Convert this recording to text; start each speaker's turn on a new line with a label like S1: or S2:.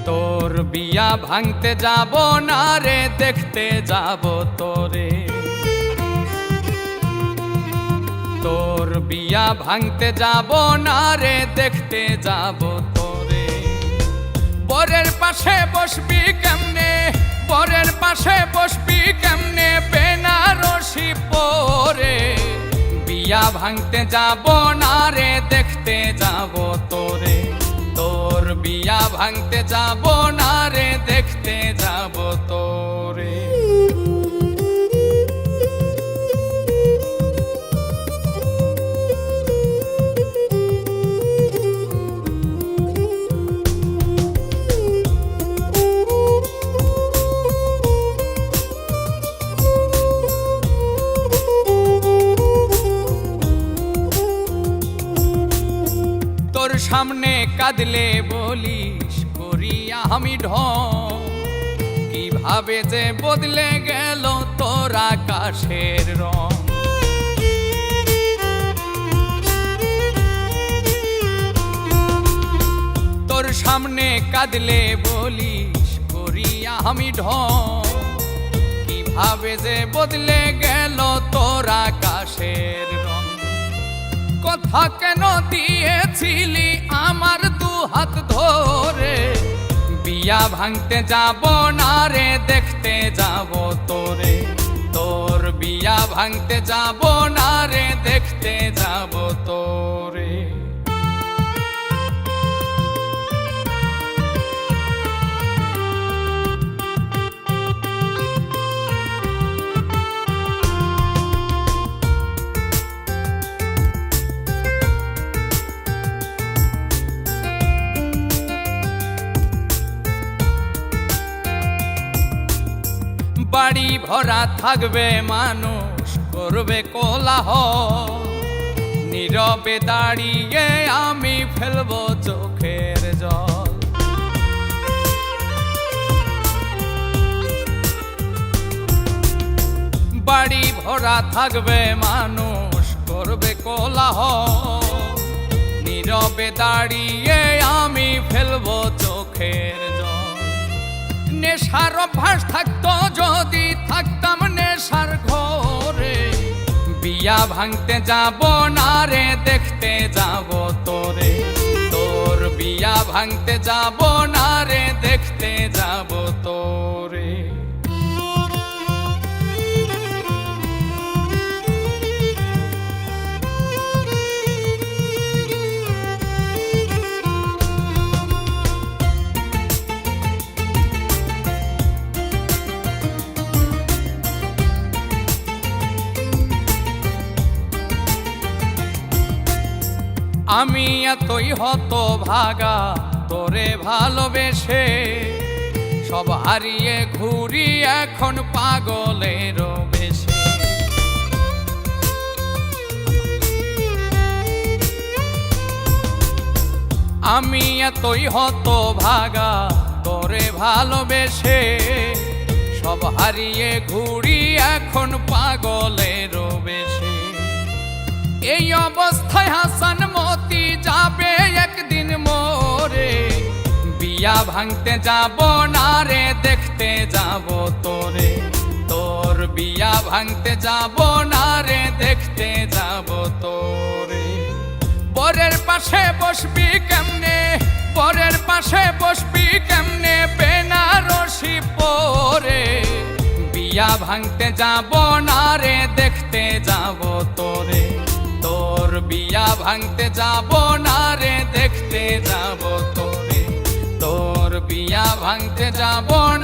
S1: তোর বিয়া ভাঙতে যাব না রে, দেখতে যাব তোরে। তোর বিয়া ভাঙতে যাব না রে, দেখতে যাব তোরে। বরের পাশে বসবি কেমনে, বরের পাশে বসবি কেমনে, বেনারসি পরে। বিয়া ভাঙতে যাব না রে, দেখতে যাব তোরে। তোর বিয়া ভাঙতে যাব না রে, দেখতে যাব তোরে। তোর সামনে কাঁদলে বলিস করি আমি ঢং, কিভাবে যে বদলে গেল তোর আকাশের রং। তোর সামনে কাঁদলে বলিস করি আমি ঢং, কিভাবে যে বদলে গেল তোর আকাশের রং। কথা কেন দিয়েছিলি আমার দু হাত ধরে, বিয়া ভাঙতে যাব না রে, দেখতে যাব তোরে। তোর বিয়া ভাঙতে যাব না রে, দেখতে যাব তোরে। বাড়ি ভরা থাকবে মানুষ, করবে কোলাহল, নীরবে দাঁড়িয়ে আমি ফেলবো চোখের জল। বাড়ি ভরা থাকবে মানুষ, করবে কোলাহল, নীরবে দাঁড়িয়ে আমি ফেলবো চোখের জল। নেশার অভ্যাস থাকতো যদি, থাকতাম নেশার ঘরে। বিয়া ভাঙতে যাব না রে, দেখতে যাব তোরে। তোর বিয়া ভাঙতে যাব না রে, দেখতে যাব তোরে। আমি এতই হতভাগা তোরে ভালোবেসে, সব হারিয়ে ঘুরি এখন পাগলের বেশে। আমি এতই হতভাগা তোরে ভালোবেসে, সব হারিয়ে ঘুরি এখন পাগলের বেশে। এই অবস্থায় হাসান মতি যাবে একদিন মোরে, বিয়া ভাঙতে যাব না রে, দেখতে যাব তোরে। তোর বিয়া ভাঙতে যাব না রে, দেখতে যাব তোরে। বরের পাশে বসবি কেমনে, বরের পাশে বসবি কেমনে, বেনারসি পরে। বিয়া ভাঙতে যাব না রে, দেখতে যাব তোরে। তোর বিয়া ভাঙতে যাব না রে, দেখতে যাব তোরে। তোর বিয়া ভাঙতে যাব না।